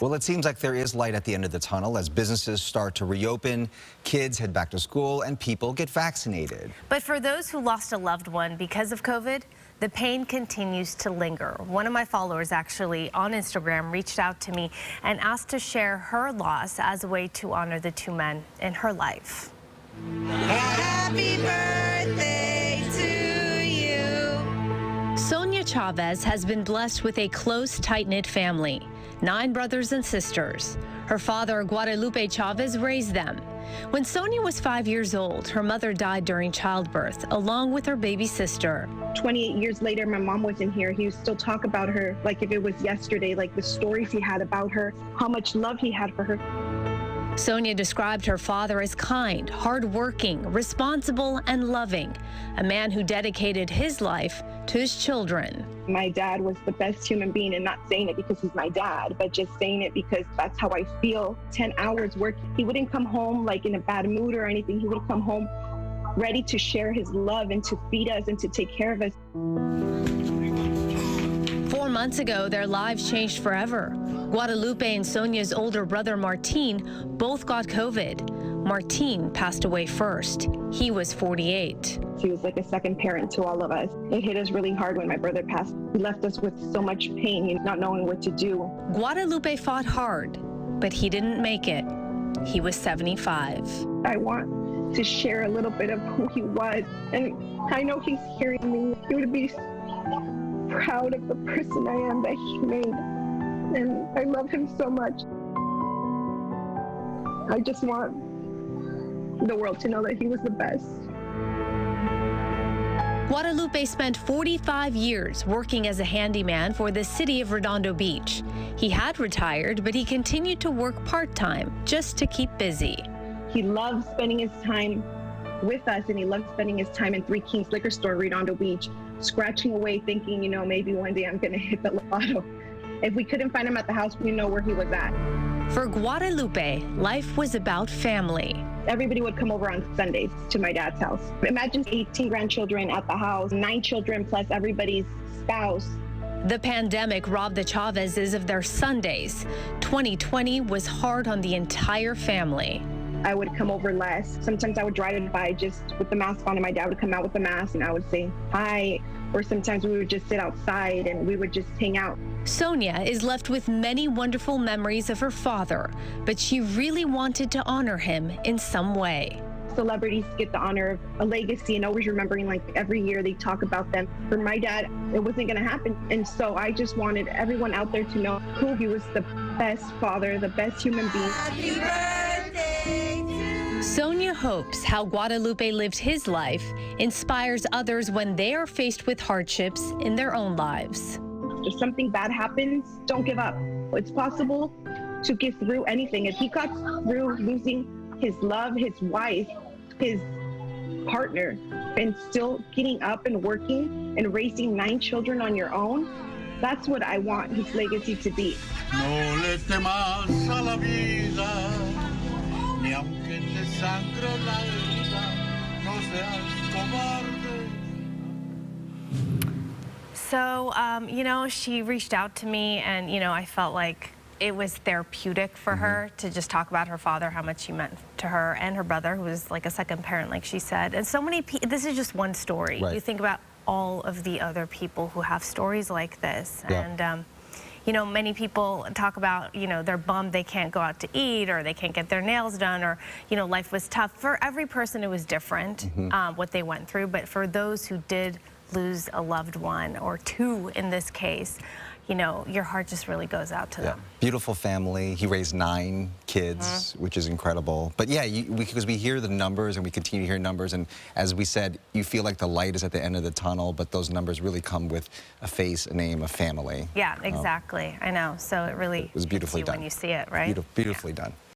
Well, it seems like there is light at the end of the tunnel as businesses start to reopen, kids head back to school, and people get vaccinated. But for those who lost a loved one because of COVID, the pain continues to linger. One of my followers actually on Instagram reached out to me and asked to share her loss as a way to honor the two men in her life. Happy birthday to you. Sonia Chavez has been blessed with a close, tight-knit family, 9 brothers and sisters. Her father, Guadalupe Chavez, raised them. When Sonia was 5 years old, her mother died during childbirth, along with her baby sister. 28 years later, my mom wasn't here. He would still talk about her like if it was yesterday, like the stories he had about her, how much love he had for her. Sonia described her father as kind, hardworking, responsible, and loving, a man who dedicated his life to his children. My dad was the best human being, and not saying it because he's my dad, but just saying it because that's how I feel. 10 hours work. He wouldn't come home like in a bad mood or anything. He would come home ready to share his love and to feed us and to take care of us. 4 months ago, their lives changed forever. Guadalupe and Sonia's older brother, Martin, both got COVID. Martin passed away first. He was 48. He was like a second parent to all of us. It hit us really hard when my brother passed. He left us with so much pain, not knowing what to do. Guadalupe fought hard, but he didn't make it. He was 75. I want to share a little bit of who he was, and I know he's hearing me. He would be proud of the person I am that he made, and I love him so much. I just want the world to know that he was the best. Guadalupe spent 45 years working as a handyman for the city of Redondo Beach. He had retired, but he continued to work part-time just to keep busy. He loved spending his time with us, and he loved spending his time in Three Kings liquor store in Redondo Beach, scratching away, thinking, maybe one day I'm going to hit the lotto. If we couldn't find him at the house, we know where he was at. For Guadalupe, life was about family. Everybody would come over on Sundays to my dad's house. Imagine 18 grandchildren at the house, 9 children plus everybody's spouse. The pandemic robbed the Chavezes of their Sundays. 2020 was hard on the entire family. I would come over less. Sometimes I would drive by just with the mask on, and my dad would come out with the mask, and I would say hi. Or sometimes we would just sit outside and we would just hang out. Sonia is left with many wonderful memories of her father, but she really wanted to honor him in some way. Celebrities get the honor of a legacy and always remembering, like every year they talk about them. For my dad, it wasn't going to happen. And so I just wanted everyone out there to know who he was, the best father, the best human being. Happy birthday to you. Sonia hopes how Guadalupe lived his life inspires others when they are faced with hardships in their own lives. If something bad happens, don't give up. It's possible to get through anything. If he got through losing his love, his wife, his partner, and still getting up and working and raising 9 children on your own, that's what I want his legacy to be. No le temas a la vida, ni aunque te sangre la herida, no seas cobarde. So, she reached out to me, and, I felt like it was therapeutic for her to just talk about her father, how much he meant to her, and her brother, who was like a second parent, like she said. And so many people, this is just one story. Right. You think about all of the other people who have stories like this. Yeah. And, many people talk about, they're bummed they can't go out to eat, or they can't get their nails done, or, life was tough. For every person, it was different, what they went through. But for those who did lose a loved one, or 2 in this case, your heart just really goes out to them. Beautiful family. He raised 9 kids, which is incredible. But yeah, because we hear the numbers and we continue to hear numbers, and as we said, you feel like the light is at the end of the tunnel, but those numbers really come with a face, a name, a family. Yeah, exactly. I know. So it really was beautifully hits you done when you see it, right? Beautifully done.